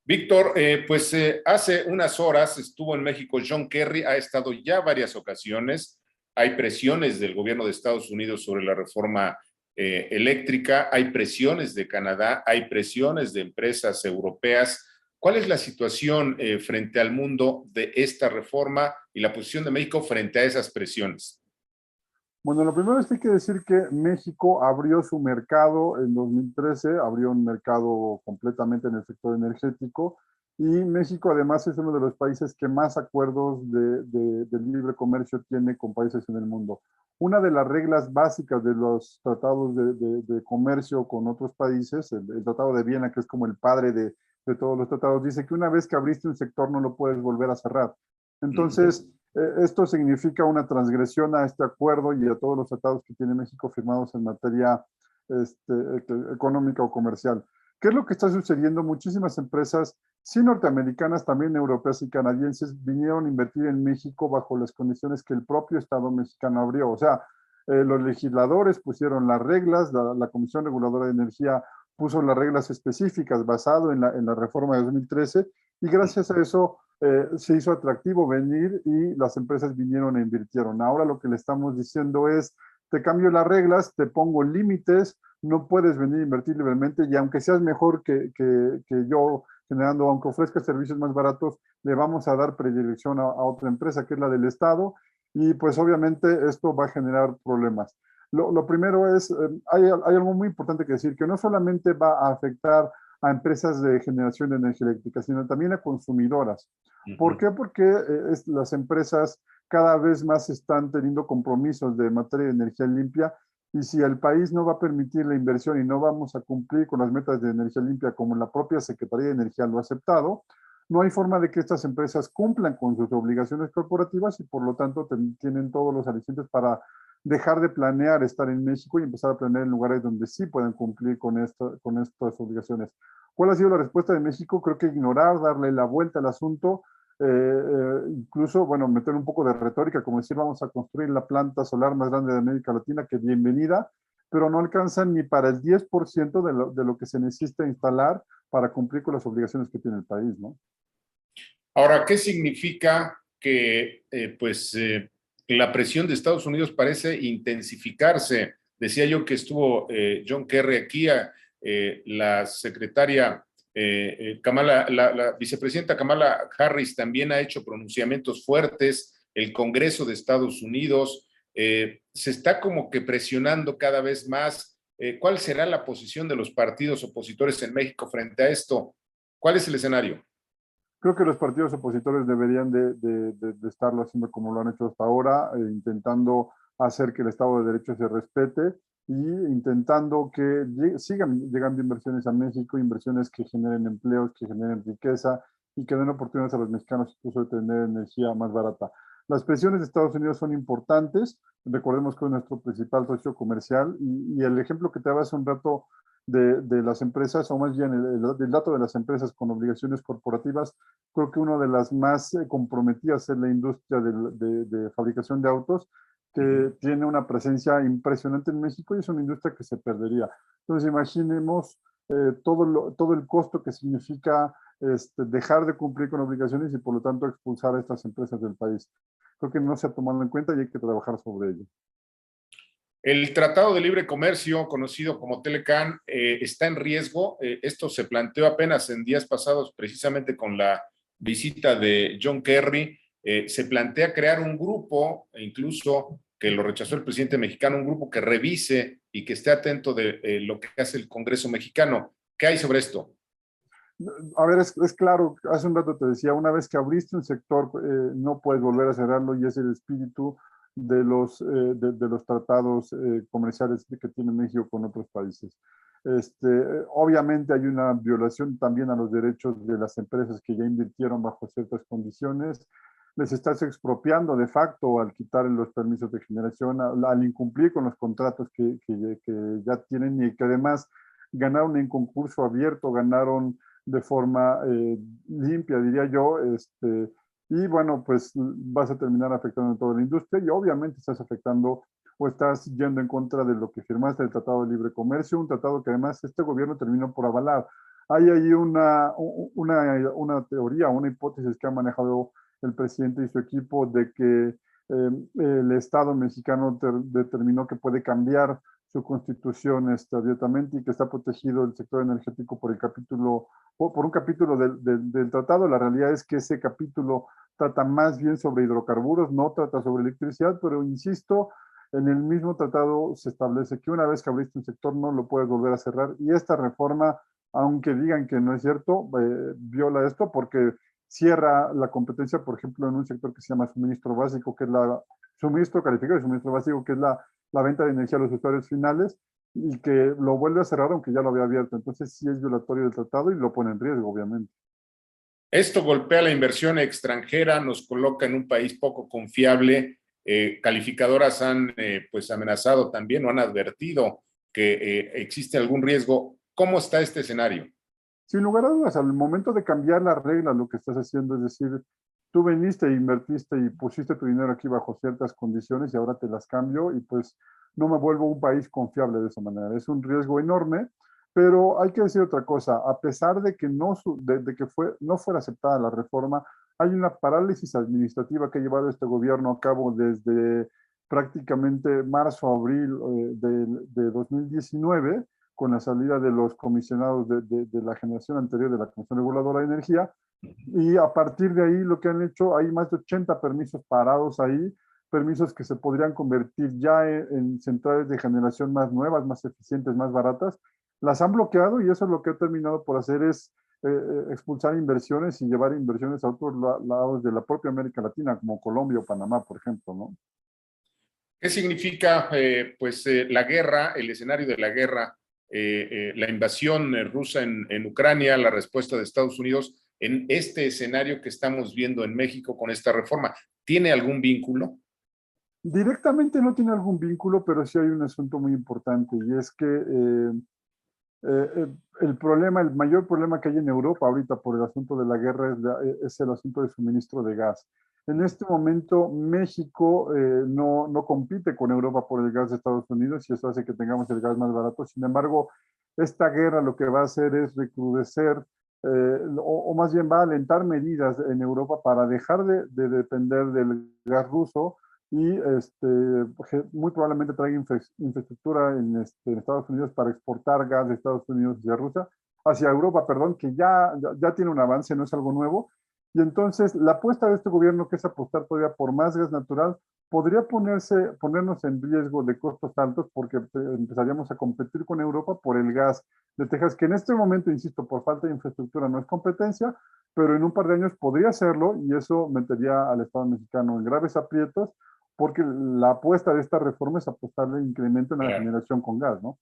Víctor, hace unas horas estuvo en México John Kerry, ha estado ya varias ocasiones. Hay presiones del gobierno de Estados Unidos sobre la reforma eléctrica, hay presiones de Canadá, hay presiones de empresas europeas. ¿Cuál es la situación frente al mundo de esta reforma y la posición de México frente a esas presiones? Bueno, lo primero es que hay que decir que México abrió su mercado en 2013, abrió un mercado completamente en el sector energético y México además es uno de los países que más acuerdos de libre comercio tiene con países en el mundo. Una de las reglas básicas de los tratados de comercio con otros países, el Tratado de Viena, que es como el padre de todos los tratados, dice que una vez que abriste un sector no lo puedes volver a cerrar. Entonces, esto significa una transgresión a este acuerdo y a todos los tratados que tiene México firmados en materia económica o comercial. ¿Qué es lo que está sucediendo? Muchísimas empresas, sí norteamericanas, también europeas y canadienses, vinieron a invertir en México bajo las condiciones que el propio Estado mexicano abrió. O sea, los legisladores pusieron las reglas, la Comisión Reguladora de Energía puso las reglas específicas basado en la reforma de 2013 y gracias a eso se hizo atractivo venir y las empresas vinieron e invirtieron. Ahora lo que le estamos diciendo es, te cambio las reglas, te pongo límites, no puedes venir a invertir libremente y aunque seas mejor que yo generando, aunque ofrezcas servicios más baratos, le vamos a dar predilección a otra empresa que es la del Estado y pues obviamente esto va a generar problemas. Lo primero es, hay algo muy importante que decir, que no solamente va a afectar a empresas de generación de energía eléctrica, sino también a consumidoras. ¿Por qué? Porque las empresas cada vez más están teniendo compromisos de materia de energía limpia y si el país no va a permitir la inversión y no vamos a cumplir con las metas de energía limpia como la propia Secretaría de Energía lo ha aceptado, no hay forma de que estas empresas cumplan con sus obligaciones corporativas y por lo tanto tienen todos los alicientes para dejar de planear estar en México y empezar a planear en lugares donde sí puedan cumplir con estas obligaciones. ¿Cuál ha sido la respuesta de México? Creo que ignorar, darle la vuelta al asunto, incluso, bueno, meter un poco de retórica, como decir, vamos a construir la planta solar más grande de América Latina, que bienvenida, pero no alcanzan ni para el 10% de lo que se necesita instalar para cumplir con las obligaciones que tiene el país, ¿no? Ahora, ¿qué significa que la presión de Estados Unidos parece intensificarse? Decía yo que estuvo John Kerry aquí, la secretaria Kamala, la vicepresidenta Kamala Harris también ha hecho pronunciamientos fuertes, el Congreso de Estados Unidos se está como que presionando cada vez más. ¿Cuál será la posición de los partidos opositores en México frente a esto? ¿Cuál es el escenario? Creo que los partidos opositores deberían de estarlo haciendo como lo han hecho hasta ahora, intentando hacer que el Estado de Derecho se respete y intentando que sigan llegando inversiones a México, inversiones que generen empleos, que generen riqueza y que den oportunidades a los mexicanos incluso de tener energía más barata. Las presiones de Estados Unidos son importantes, recordemos que es nuestro principal socio comercial y el ejemplo que te daba hace un rato de las empresas, o más bien el dato de las empresas con obligaciones corporativas, creo que una de las más comprometidas es la industria de fabricación de autos, que tiene una presencia impresionante en México y es una industria que se perdería. Entonces, imaginemos todo el costo que significa dejar de cumplir con obligaciones y por lo tanto expulsar a estas empresas del país. Creo que no se ha tomado en cuenta y hay que trabajar sobre ello. El Tratado de Libre Comercio, conocido como Telecan, está en riesgo. Esto se planteó apenas en días pasados, precisamente con la visita de John Kerry. Se plantea crear un grupo, e incluso que lo rechazó el presidente mexicano, un grupo que revise y que esté atento de lo que hace el Congreso mexicano. ¿Qué hay sobre esto? A ver, es claro, hace un rato te decía, una vez que abriste un sector, no puedes volver a cerrarlo y es el espíritu de los tratados comerciales que tiene México con otros países. Obviamente hay una violación también a los derechos de las empresas que ya invirtieron bajo ciertas condiciones. Les estás expropiando de facto al quitar los permisos de generación, al incumplir con los contratos que ya tienen y que además ganaron en concurso abierto, ganaron de forma limpia, diría yo, y bueno, pues vas a terminar afectando a toda la industria y obviamente estás afectando o estás yendo en contra de lo que firmaste el Tratado de Libre Comercio, un tratado que además este gobierno terminó por avalar. hay ahí una teoría, una hipótesis que ha manejado el presidente y su equipo de que el Estado mexicano determinó que puede cambiar su constitución abiertamente y que está protegido el sector energético por el capítulo, por un capítulo del tratado. La realidad es que ese capítulo trata más bien sobre hidrocarburos, no trata sobre electricidad, pero insisto, en el mismo tratado se establece que una vez que abriste un sector no lo puedes volver a cerrar y esta reforma, aunque digan que no es cierto, viola esto porque cierra la competencia, por ejemplo, en un sector que se llama suministro básico, que es suministro calificado y suministro básico, que es la venta de energía a los usuarios finales, y que lo vuelve a cerrar aunque ya lo había abierto. Entonces sí es violatorio del tratado y lo pone en riesgo, obviamente. Esto golpea la inversión extranjera, nos coloca en un país poco confiable. Calificadoras han pues amenazado también o han advertido que existe algún riesgo. ¿Cómo está este escenario? Sin lugar a dudas, al momento de cambiar la regla, lo que estás haciendo es decir, tú viniste, invertiste y pusiste tu dinero aquí bajo ciertas condiciones y ahora te las cambio y pues no me vuelvo un país confiable de esa manera. Es un riesgo enorme, pero hay que decir otra cosa, a pesar de que no fuera aceptada la reforma, hay una parálisis administrativa que ha llevado este gobierno a cabo desde prácticamente marzo, abril de 2019, con la salida de los comisionados de la generación anterior de la Comisión Reguladora de Energía, y a partir de ahí lo que han hecho, hay más de 80 permisos parados ahí, permisos que se podrían convertir ya en centrales de generación más nuevas, más eficientes, más baratas. Las han bloqueado y eso lo que ha terminado por hacer es expulsar inversiones y llevar inversiones a otros lados de la propia América Latina, como Colombia o Panamá, por ejemplo, ¿no? ¿Qué significa pues la guerra, el escenario de la guerra, la invasión rusa en Ucrania, la respuesta de Estados Unidos en este escenario que estamos viendo en México con esta reforma? ¿Tiene algún vínculo? Directamente no tiene algún vínculo, pero sí hay un asunto muy importante y es que el mayor problema que hay en Europa ahorita por el asunto de la guerra es el asunto de suministro de gas. En este momento México no compite con Europa por el gas de Estados Unidos y eso hace que tengamos el gas más barato. Sin embargo, esta guerra lo que va a hacer es recrudecer o más bien va a alentar medidas en Europa para dejar de depender del gas ruso y muy probablemente traiga infraestructura en Estados Unidos para exportar gas de Estados Unidos hacia Europa, perdón, que ya tiene un avance, no es algo nuevo. Y entonces la apuesta de este gobierno, que es apostar todavía por más gas natural, podría ponernos en riesgo de costos altos porque empezaríamos a competir con Europa por el gas de Texas, que en este momento, insisto, por falta de infraestructura no es competencia, pero en un par de años podría serlo y eso metería al Estado mexicano en graves aprietos porque la apuesta de esta reforma es apostarle incremento en la Claro. generación con gas, ¿no?